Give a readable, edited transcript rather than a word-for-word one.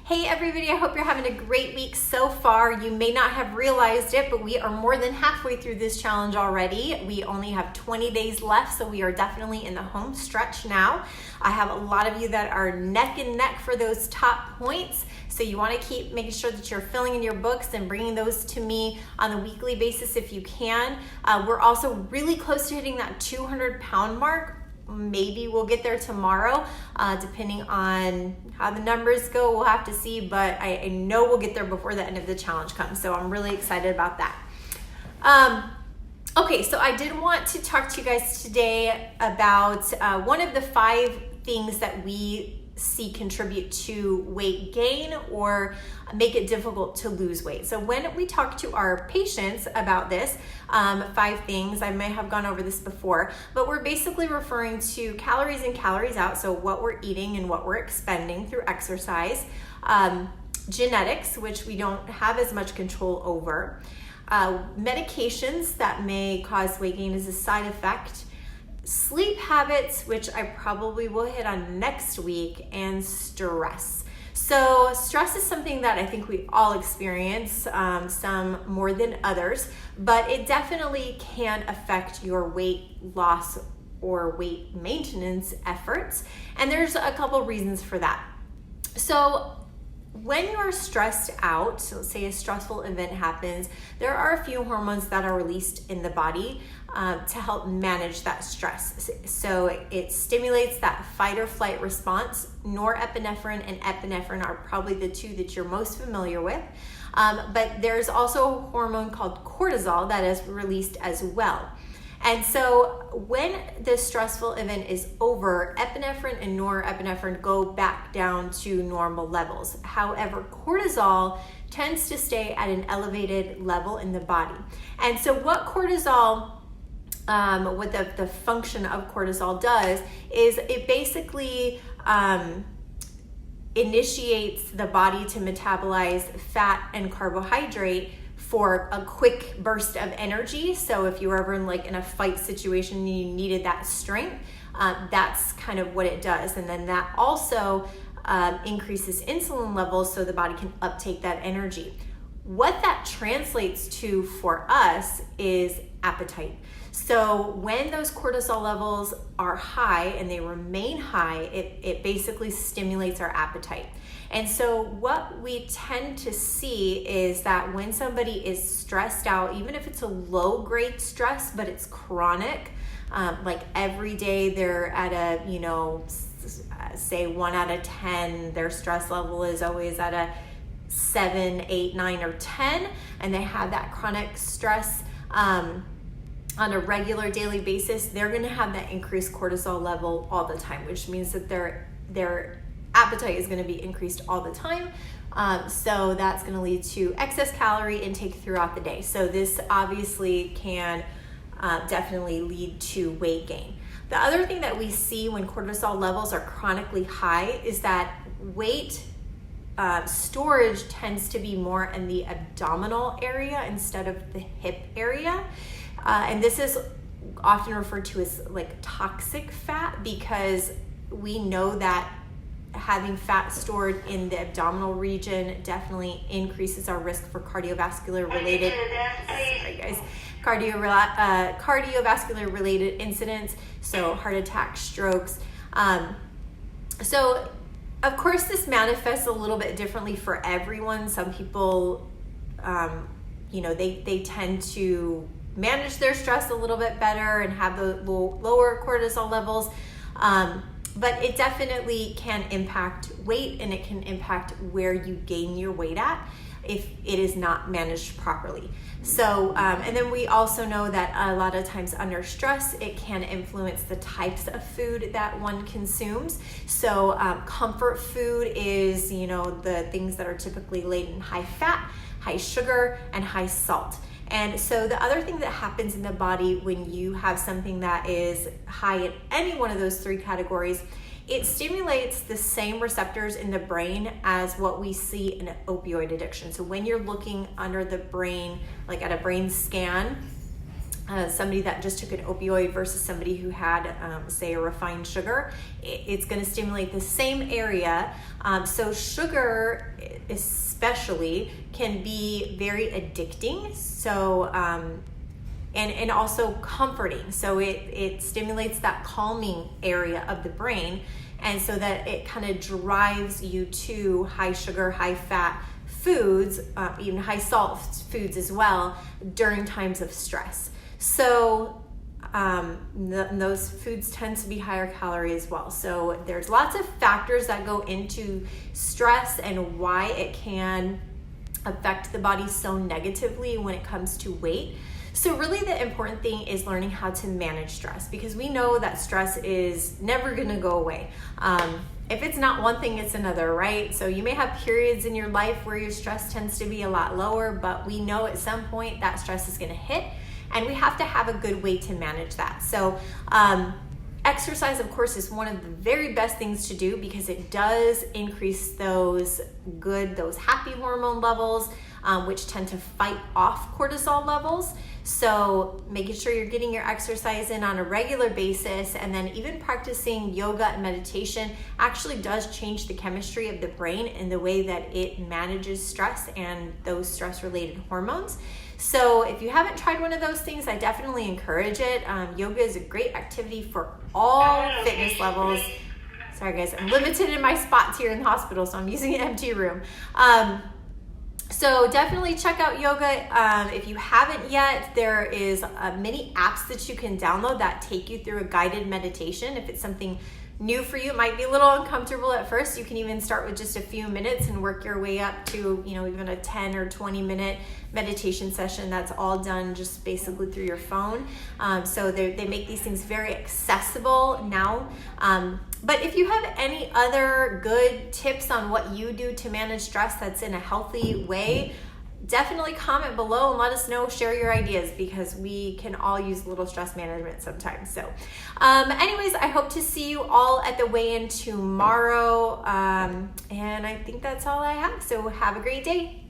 Hey everybody, I hope you're having a great week so far. You may not have realized it, but we are more than halfway through this challenge already. We only have 20 days left, so we are definitely in the home stretch now. I have a lot of you that are neck and neck for those top points. So you want to keep making sure that you're filling in your books and bringing those to me on a weekly basis if you can. We're also really close to hitting that 200-pound mark. Maybe we'll get there tomorrow, depending on how the numbers go. We'll have to see, but I know we'll get there before the end of the challenge comes. So I'm really excited about that. Okay, so I did want to talk to you guys today about one of the 5 things that we see contribute to weight gain or make it difficult to lose weight. So when we talk to our patients about this, 5 things, I may have gone over this before, but we're basically referring to calories in, calories out, so what we're eating and what we're expending through exercise, genetics, which we don't have as much control over, medications that may cause weight gain as a side effect, sleep habits, which I probably will hit on next week, and stress. So stress is something that I think we all experience, some more than others, but it definitely can affect your weight loss or weight maintenance efforts. And there's a couple reasons for that. So when you're stressed out, so say a stressful event happens, there are a few hormones that are released in the body to help manage that stress. So it stimulates that fight or flight response. Norepinephrine and epinephrine are probably the 2 that you're most familiar with. But there's also a hormone called cortisol that is released as well. And so when the stressful event is over, epinephrine and norepinephrine go back down to normal levels. However, cortisol tends to stay at an elevated level in the body. And so what cortisol, what the function of cortisol does is it basically initiates the body to metabolize fat and carbohydrate for a quick burst of energy. So if you were ever in a fight situation and you needed that strength, that's kind of what it does. And then that also increases insulin levels so the body can uptake that energy. What that translates to for us is appetite. So when those cortisol levels are high and they remain high, it basically stimulates our appetite. And so what we tend to see is that when somebody is stressed out, even if it's a low grade stress, but it's chronic, like every day they're at a, say 1 out of 10, their stress level is always at a 7, 8, 9, or 10, and they have that chronic stress on a regular daily basis, they're gonna have that increased cortisol level all the time, which means that their appetite is going to be increased all the time. So that's going to lead to excess calorie intake throughout the day. So this obviously can definitely lead to weight gain. The other thing that we see when cortisol levels are chronically high is that weight storage tends to be more in the abdominal area instead of the hip area. And this is often referred to as like toxic fat, because we know that having fat stored in the abdominal region definitely increases our risk for cardiovascular related incidents, so heart attacks, strokes. So of course this manifests a little bit differently for everyone. Some people, they tend to manage their stress a little bit better and have the lower cortisol levels. But it definitely can impact weight, and it can impact where you gain your weight at if it is not managed properly. So, and then we also know that a lot of times under stress, it can influence the types of food that one consumes. So comfort food is, the things that are typically laden in high fat, high sugar, and high salt. And so the other thing that happens in the body when you have something that is high in any one of those 3 categories, it stimulates the same receptors in the brain as what we see in opioid addiction. So when you're looking under the brain, like at a brain scan, somebody that just took an opioid versus somebody who had, say, a refined sugar, it's going to stimulate the same area. So sugar especially can be very addicting. So, and also comforting. So it stimulates that calming area of the brain. And so that it kind of drives you to high sugar, high fat foods, even high salt foods as well during times of stress. So those foods tend to be higher calorie as well. So there's lots of factors that go into stress and why it can affect the body so negatively when it comes to weight. So really the important thing is learning how to manage stress, because we know that stress is never going to go away. If it's not one thing, it's another, right? So you may have periods in your life where your stress tends to be a lot lower, but we know at some point that stress is going to hit, and we have to have a good way to manage that. So exercise, of course, is one of the very best things to do, because it does increase those happy hormone levels, which tend to fight off cortisol levels. So making sure you're getting your exercise in on a regular basis, and then even practicing yoga and meditation actually does change the chemistry of the brain in the way that it manages stress and those stress-related hormones. So if you haven't tried one of those things, I definitely encourage it. Yoga is a great activity for all fitness levels. Sorry guys, I'm limited in my spots here in the hospital, so I'm using an empty room. So definitely check out yoga. If you haven't yet, there is many apps that you can download that take you through a guided meditation. If it's something new for you, it might be a little uncomfortable at first. You can even start with just a few minutes and work your way up to, even a 10 or 20 minute meditation session that's all done just basically through your phone. So they make these things very accessible now. But if you have any other good tips on what you do to manage stress that's in a healthy way, definitely comment below and let us know, share your ideas, because we can all use a little stress management sometimes. So anyways, I hope to see you all at the weigh-in tomorrow. And I think that's all I have. So have a great day.